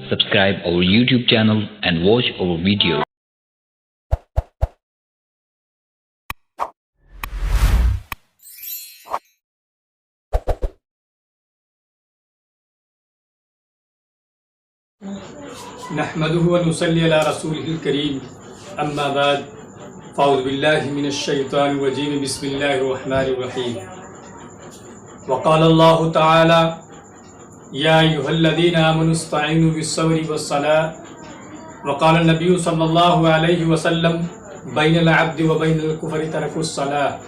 subscribe our YouTube channel and watch our video. نحمده ونصلي على رسوله الكريم اما بعد فاعوذ بالله من الشيطان الرجيم بسم الله الرحمن الرحيم وقال الله تعالى يا أيها الذين آمنوا استعينوا بالصبر والصلاة وقال النبي صلى الله عليه وسلم بين العبد وبين الكفر ترك الصلاة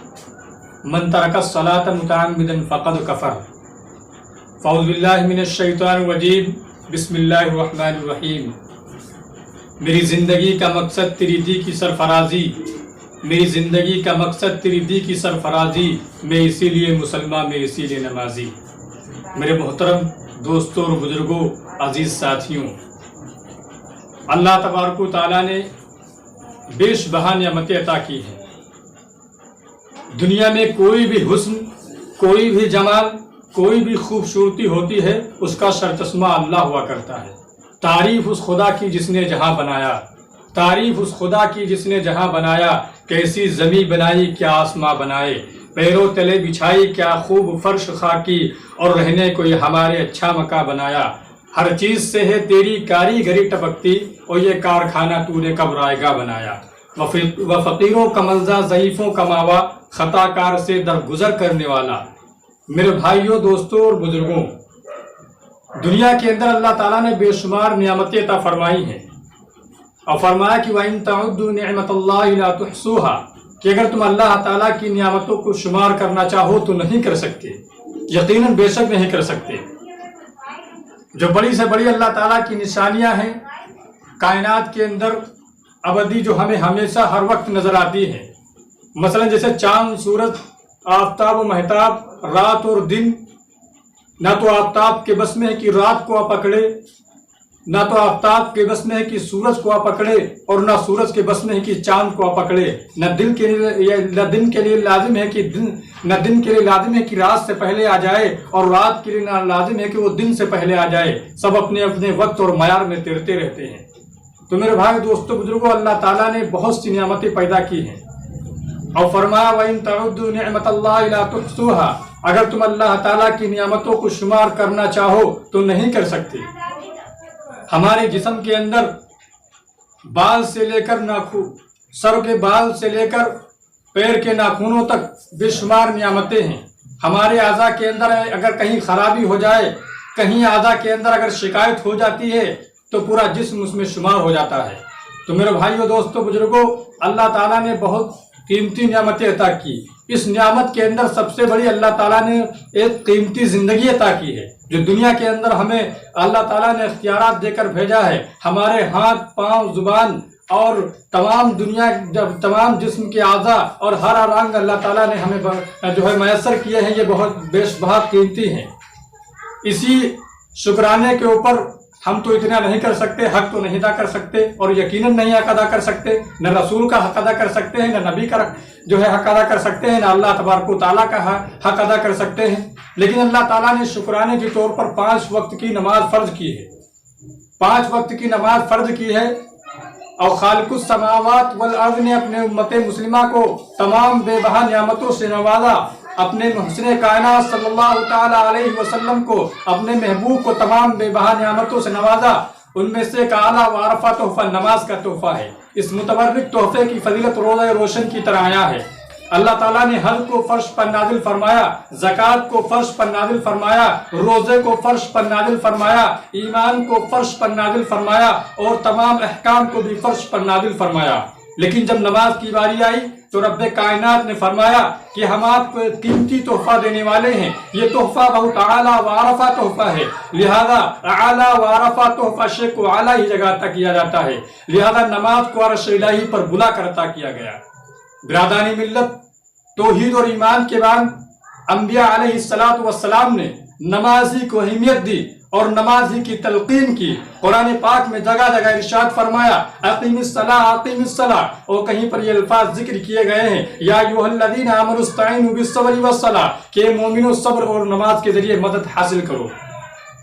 من ترك الصلاة متعمدا فقد كفر فاعوذ بالله من الشيطان الرجيم بسم اللہ الرحمن الرحیم میری زندگی کا مقصد تیری دی کی سرفرازی میری زندگی کا مقصد تیری دی کی سرفرازی میں اسی لیے مسلمان میں اسی لیے نمازی میرے محترم دوستوں اور بزرگوں عزیز ساتھیوں اللہ تبارک و تعالیٰ نے بیش بہا نعمتیں عطا کی ہیں دنیا میں کوئی بھی حسن کوئی بھی جمال کوئی بھی خوبصورتی ہوتی ہے اس کا سرچشمہ اللہ ہوا کرتا ہے تعریف اس خدا کی جس نے جہاں بنایا تعریف اس خدا کی جس نے جہاں بنایا کیسی زمیں بنائی کیا آسماں بنائے پیروں تلے بچھائی کیا خوب فرش خاکی اور رہنے کو یہ ہمارے اچھا مکہ بنایا ہر چیز سے ہے تیری کاریگری ٹپکتی اور یہ کارخانہ تو نے کب رائگاں بنایا و فقیروں کا ملزہ ضعیفوں کا ماوا خطا کار سے درگزر کرنے والا میرے بھائیوں دوستوں اور بزرگوں دنیا کے اندر اللہ تعالیٰ نے بے شمار نعمتیں عطا فرمائی ہیں اور فرمایا کہ وَإِن تَعُدُّوا نِعْمَةَ اللَّهِ لَا تُحْصُوهَا کہ اگر تم اللہ تعالیٰ کی نعمتوں کو شمار کرنا چاہو تو نہیں کر سکتے یقیناً بے شک نہیں کر سکتے جو بڑی سے بڑی اللہ تعالیٰ کی نشانیاں ہیں کائنات کے اندر ابدی جو ہمیں ہمیشہ ہر وقت نظر آتی ہیں مثلا جیسے چاند سورج آفتاب و مہتاب رات اور دن نہ تو آفتاب کے بس میں ہے کہ رات کو پکڑے نہ تو آفتاب کے بس میں ہے کہ سورج کو پکڑے اور نہ سورج کے بس میں ہے کہ چاند کو پکڑے نہ دن کے لیے لازم ہے کہ دن کے لیے لازم ہے کہ رات سے پہلے آ جائے اور رات کے لیے لازم ہے کہ وہ دن سے پہلے آ جائے سب اپنے اپنے وقت اور معیار میں تیرتے رہتے ہیں تو میرے بھائی دوستوں بزرگوں اللہ تعالیٰ نے بہت سی نعمتیں پیدا کی ہیں اور فرمایا وَإِن تَعُدُّوا نِعْمَةَ اللَّهِ لَا تُحْصُوهَا اگر تم اللہ تعالیٰ کی نعمتوں کو شمار کرنا چاہو تو نہیں کر سکتے ہمارے جسم کے اندر بال سے لے کر ناخن سر کے بال سے لے کر پیر کے ناخنوں تک بے شمار نعمتیں ہیں ہمارے اعضاء کے اندر اگر کہیں خرابی ہو جائے کہیں اعضاء کے اندر اگر شکایت ہو جاتی ہے تو پورا جسم اس میں شمار ہو جاتا ہے تو میرے بھائیوں دوستوں بزرگوں اللہ تعالیٰ نے بہت قیمتی نعمتیں عطا کی اس نعمت کے اندر سب سے بڑی اللہ تعالیٰ نے ایک قیمتی زندگی عطا کی ہے جو دنیا کے اندر ہمیں اللہ تعالیٰ نے اختیارات دے کر بھیجا ہے ہمارے ہاتھ پاؤں زبان اور تمام جسم کے اعضاء اور ہر رنگ اللہ تعالیٰ نے ہمیں جو ہے میسر کیے ہیں یہ بہت بیش بہا قیمتی ہیں اسی شکرانے کے اوپر ہم تو اتنا نہیں کر سکتے حق تو نہیں ادا کر سکتے اور یقیناً نہیں حق ادا کر سکتے نہ رسول کا حق ادا کر سکتے ہیں نہ نبی کا جو ہے حق ادا کر سکتے ہیں نہ اللہ تبارک و تعالیٰ کا حق ادا کر سکتے ہیں لیکن اللہ تعالیٰ نے شکرانے کے طور پر 5 وقت کی نماز فرض کی ہے 5 وقت کی نماز فرض کی ہے اور خالق السماوات والارض نے اپنے امت مسلمہ کو تمام بے بہا نعمتوں سے نوازا اپنے محسن کائنات صلی اللہ تعالی علیہ وسلم کو اپنے محبوب کو تمام بے بہا نعمتوں سے نوازا ان میں سے ایک اعلیٰ و عرفہ تحفہ نماز کا تحفہ ہے اس متبرک تحفے کی فضیلت روزہ روشن کی طرح آیا ہے اللہ تعالیٰ نے حج کو فرش پر نازل فرمایا زکوٰۃ کو فرش پر نازل فرمایا روزے کو فرش پر نازل فرمایا ایمان کو فرش پر نازل فرمایا اور تمام احکام کو بھی فرش پر نازل فرمایا لیکن جب نماز کی باری آئی تو رب کائنات نے فرمایا کہ ہم آپ کو ایک قیمتی تحفہ دینے والے ہیں یہ تحفہ بہت اعلیٰ و عرفہ تحفہ ہے لہذا اعلیٰ و عرفہ تحفہ شے کو اعلیٰ ہی جگہ عطا کیا جاتا ہے لہذا نماز کو عرش الہی پر بلا کر عطا کیا گیا برادرانی ملت توحید اور ایمان کے بعد انبیاء علیہ السلام نے نمازی کو اہمیت دی اور نمازی کی تلقین کی قرآن پاک میں جگہ جگہ ارشاد فرمایا اقیم الصلاۃ اقیم الصلاۃ اور کہیں پر یہ الفاظ ذکر کیے گئے ہیں یا ایھا الذین آمنوا استعینوا بالصبر والصلاۃ کہ مومنو صبر اور نماز کے ذریعے مدد حاصل کرو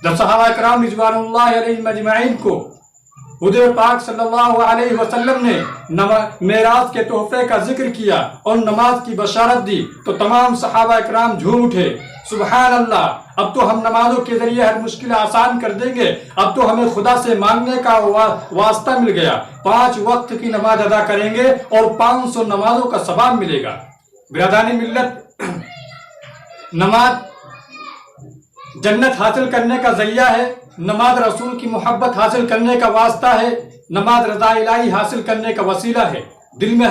جب صحابہ کرام رضوان اللہ علیہم اجمعین کو حضور پاک صلی اللہ علیہ وسلم نے معراج کے تحفے کا ذکر کیا اور نماز کی بشارت دی تو تمام صحابہ کرام جھوم اٹھے، سبحان اللہ، اب تو ہم نمازوں کے ذریعے ہر مشکل آسان کر دیں گے، اب تو ہمیں خدا سے مانگنے کا واسطہ مل گیا، 5 وقت کی نماز ادا کریں گے اور 500 نمازوں کا ثواب ملے گا۔ برادران ملت، نماز جنت حاصل کرنے کا ذریعہ ہے، نماز رسول کی محبت حاصل کرنے کا واسطہ ہے، نماز رضا الہی حاصل کرنے کا وسیلہ ہے۔ دل میں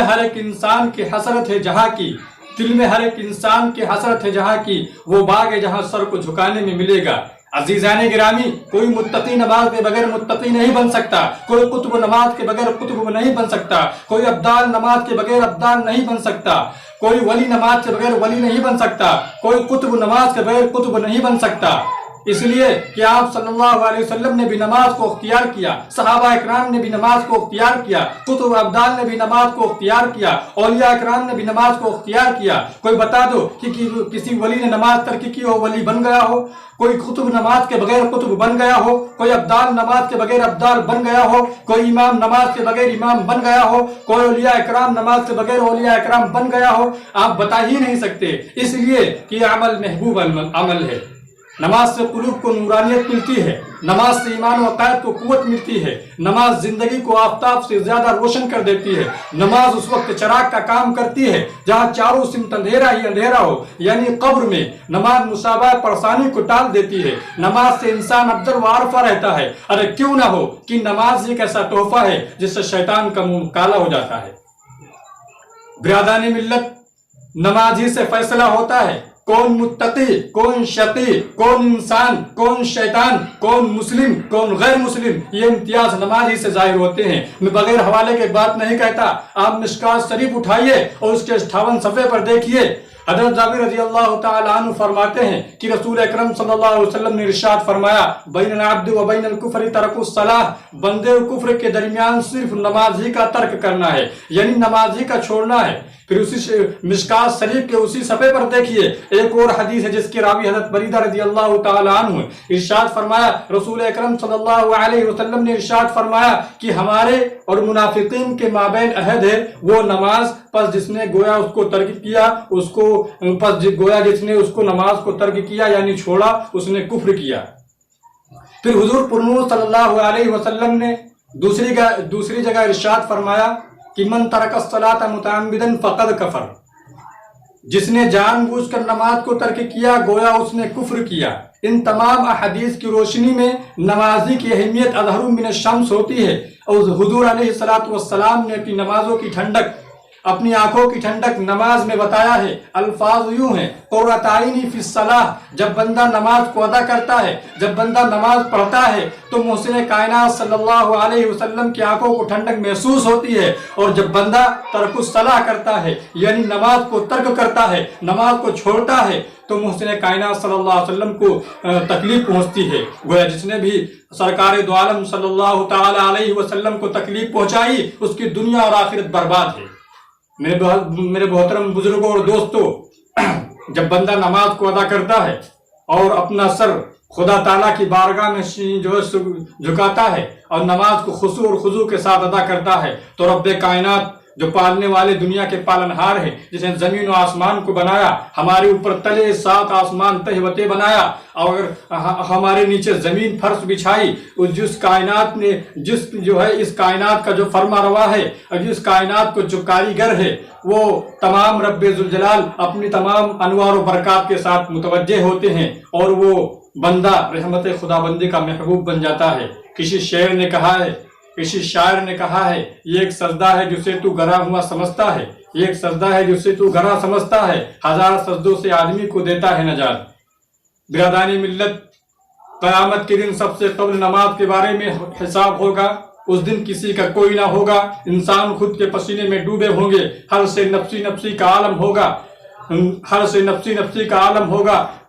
ہر ایک انسان کی حسرت ہے جہاں کی، دل میں ہر ایک انسان کی حسرت ہے جہاں کی، وہ باغ ہے جہاں سر کو جھکانے میں ملے گا۔ عزیزان گرامی، کوئی متقی نماز کے بغیر متقی نہیں بن سکتا، کوئی قطب نماز کے بغیر قطب نہیں بن سکتا، کوئی ابدال نماز کے بغیر ابدال نہیں بن سکتا، کوئی ولی نماز کے بغیر ولی نہیں بن سکتا، کوئی قطب نماز کے بغیر قطب نہیں بن سکتا۔ اس لیے کہ آپ صلی اللہ علیہ وسلم نے بھی نماز کو اختیار کیا، صحابہ اکرام نے بھی نماز کو اختیار کیا، قطب ابدال نے بھی نماز کو اختیار کیا، اولیاء اکرام نے بھی نماز کو اختیار کیا۔ کوئی بتا دو کہ کسی ولی نے نماز ترک کی ہو، ولی بن گیا ہو، کوئی قطب نماز کے بغیر قطب بن گیا ہو، کوئی ابدال نماز کے بغیر ابدال بن گیا ہو، کوئی امام نماز کے بغیر امام بن گیا ہو، کوئی اولیاء اکرام نماز کے بغیر اولیاء اکرام بن گیا ہو، آپ بتا ہی نہیں سکتے، اس لیے کہ یہ عمل محبوب عمل ہے۔ نماز سے قلوب کو نورانیت ملتی ہے، نماز سے ایمان و عقائد کو قوت ملتی ہے، نماز زندگی کو آفتاب سے زیادہ روشن کر دیتی ہے، نماز اس وقت چراغ کا کام کرتی ہے جہاں چاروں سمت اندھیرا ہی اندھیرا ہو، یعنی قبر میں نماز مصابہ پریشانی کو ٹال دیتی ہے، نماز سے انسان افضل و عارفہ رہتا ہے۔ ارے کیوں نہ ہو کہ نماز ایک ایسا تحفہ ہے جس سے شیطان کا منہ کالا ہو جاتا ہے۔ برادران ملت، نماز ہی سے فیصلہ ہوتا ہے کون متقی، کون شقی، کون انسان، کون شیطان، کون مسلم، کون غیر مسلم، یہ امتیاز نماز ہی سے ظاہر ہوتے ہیں۔ میں بغیر حوالے کے بات نہیں کہتا، آپ مشکوٰۃ شریف اٹھائیے اور اس کے 58 صفحے پر دیکھیے۔ حضرت جابر رضی اللہ تعالیٰ عنہ فرماتے ہیں کہ رسول اکرم صلی اللہ علیہ وسلم نے ارشاد فرمایا، بین العبد و بین الکفر ترک الصلاۃ، بندے و کفر کے درمیان صرف نماز ہی کا ترک کرنا ہے، یعنی نماز ہی کا چھوڑنا ہے۔ پھر اسی مشکوٰۃ شریف کے اسی صفحے پر دیکھیے، ایک اور حدیث ہے جس کے راوی حضرت بریدہ رضی اللہ تعالیٰ عنہ، ارشاد فرمایا، رسول اکرم صلی اللہ علیہ وسلم نے ارشاد فرمایا کہ ہمارے اور منافقین کے مابین عہد ہے وہ نماز، پس جس نے گویا اس کو ترک کیا، جس نے اس کو نماز کو ترک کیا یعنی چھوڑا، اس نے کفر کیا۔ پھر حضور پرنور صلی اللہ علیہ وسلم نے دوسری جگہ ارشاد فرمایا کہ من ترک الصلاۃ متعمدا فقد کفر، جس نے جان بوجھ کر نماز کو ترک کیا گویا اس نے کفر کیا۔ ان تمام احادیث کی روشنی میں نمازی کی اہمیت اظہر من الشمس ہوتی ہے، اور حضور علیہ السلام نے اپنی نمازوں کی ٹھنڈک، اپنی آنکھوں کی ٹھنڈک نماز میں بتایا ہے۔ الفاظ یوں ہیں، قرۃ عینی فی الصلاۃ، جب بندہ نماز کو ادا کرتا ہے، جب بندہ نماز پڑھتا ہے تو محسن کائنات صلی اللہ علیہ وسلم کی آنکھوں کو ٹھنڈک محسوس ہوتی ہے، اور جب بندہ ترک الصلاۃ کرتا ہے یعنی نماز کو ترک کرتا ہے، نماز کو چھوڑتا ہے، تو محسن کائنات صلی اللہ علیہ وسلم کو تکلیف پہنچتی ہے۔ گویا جس نے بھی سرکار دو عالم صلی اللہ تعالی علیہ وسلم کو تکلیف پہنچائی اس کی دنیا اور آخرت برباد ہے۔ میرے محترم بزرگوں اور دوستوں، جب بندہ نماز کو ادا کرتا ہے اور اپنا سر خدا تعالیٰ کی بارگاہ میں جھکاتا ہے اور نماز کو خضوع اور خضوع کے ساتھ ادا کرتا ہے، تو رب کائنات جو پالنے والے دنیا کے پالنہار ہیں، جس نے زمین و آسمان کو بنایا، ہمارے اوپر تلے 7 آسمان تہ و تہ بنایا اور ہمارے نیچے زمین فرش بچھائی، جس کائنات نے اس کائنات کا جو فرما روا ہے اور جس کائنات کو جو کاریگر ہے، وہ تمام رب ذوالجلال اپنی تمام انوار و برکات کے ساتھ متوجہ ہوتے ہیں اور وہ بندہ رحمت خدا بندی کا محبوب بن جاتا ہے۔ کسی شاعر نے کہا ہے، یہ ایک سجدہ ہے جسے تو گرا ہوا سمجھتا ہے، یہ ایک سجدہ ہے جسے تو گرا سمجھتا ہے، 1000 سجدوں سے آدمی کو دیتا ہے نجات۔ برادران ملت، قیامت کے دن سب سے قبل نماز کے بارے میں حساب ہوگا۔ اس دن کسی کا کوئی نہ ہوگا، انسان خود کے پسینے میں ڈوبے ہوں گے، ہر سے نفسی نفسی کا عالم ہوگا،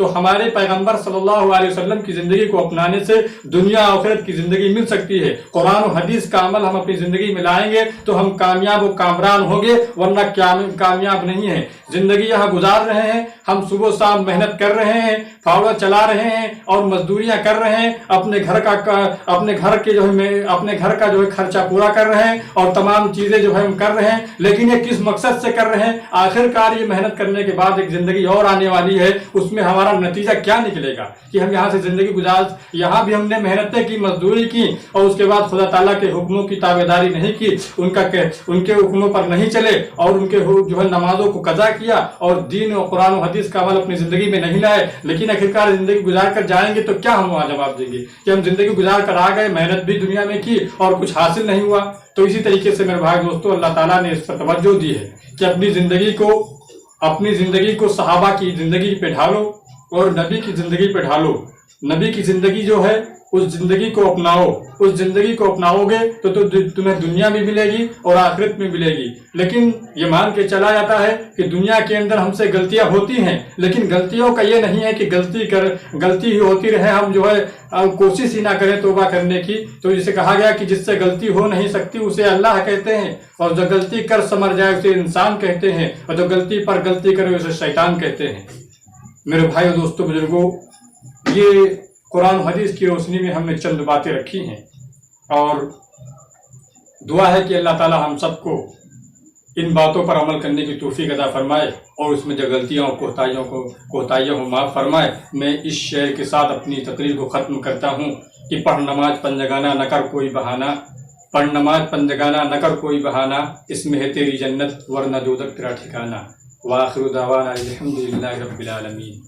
تو ہمارے پیغمبر صلی اللہ علیہ وسلم کی زندگی کو اپنانے سے دنیا آخرت کی زندگی مل سکتی ہے۔ قرآن و حدیث کا عمل ہم اپنی زندگی میں لائیں گے تو ہم کامیاب و کامران ہوں گے، ورنہ کامیاب نہیں ہیں۔ زندگی یہاں گزار رہے ہیں، ہم صبح و شام محنت کر رہے ہیں، فاوڑا چلا رہے ہیں اور مزدوریاں کر رہے ہیں، اپنے گھر کا جو ہے خرچہ پورا کر رہے ہیں اور تمام چیزیں جو ہے ہم کر رہے ہیں، لیکن یہ کس مقصد سے کر رہے ہیں؟ آخر کار یہ محنت کرنے کے بعد ایک زندگی اور آنے والی ہے، اس میں ہمارا نتیجہ کیا نکلے گا کہ ہم یہاں سے زندگی یہاں بھی ہم نے محنتیں کی، مزدوری کی اور اس کے بعد خدا تعالیٰ کے حکموں کی تابعداری نہیں کی، ان کے حکموں پر نہیں چلے اور ان کے جو ہے نمازوں کو قضا کیا اور دین و قرآن و حدیث کا عمل اپنی زندگی میں نہیں لائے، لیکن آخرکار زندگی گزار کر جائیں گے تو کیا ہم وہاں جواب دیں گے کہ ہم زندگی گزار کر آ گئے، محنت بھی دنیا میں کی اور کچھ حاصل نہیں ہوا؟ تو اسی طریقے سے میرے بھائی دوستو، اللہ تعالیٰ نے اس پر توجہ دی ہے کہ اپنی زندگی کو صحابہ کی زندگی پہ ڈھالو اور نبی کی زندگی پہ ڈھالو۔ نبی کی زندگی جو ہے اس زندگی کو اپناؤ، اس زندگی کو اپناؤ گے تو تمہیں دنیا بھی ملے گی اور آخرت میں ملے گی۔ لیکن یہ مان کے چلا جاتا ہے کہ دنیا کے اندر ہم سے غلطیاں ہوتی ہیں، لیکن غلطیوں کا یہ نہیں ہے کہ غلطی ہی ہوتی رہے، ہم جو ہے کوشش ہی نہ کریں توبہ کرنے کی۔ تو جسے کہا گیا کہ جس سے غلطی ہو نہیں سکتی اسے اللہ کہتے ہیں، اور جو غلطی کر سمر جائے اسے انسان کہتے ہیں، اور جو غلطی پر غلطی کرے اسے شیطان کہتے ہیں۔ میرے بھائیو، دوستو، بزرگوں، یہ قرآن و حدیث کی روشنی میں ہم نے چند باتیں رکھی ہیں، اور دعا ہے کہ اللہ تعالی ہم سب کو ان باتوں پر عمل کرنے کی توفیق عطا فرمائے اور اس میں جو غلطیاں اور کوتاہیوں کو معاف فرمائے۔ میں اس شعر کے ساتھ اپنی تقریر کو ختم کرتا ہوں کہ پڑھ نماز پنجگانہ نہ کر کوئی بہانہ، پڑھ نماز پنجگانہ نہ کر کوئی بہانہ، اس میں ہے تیری جنت ورنہ دوزخ تیرا ٹھکانہ۔ وآخر دعوانا الحمد للہ رب العالمین۔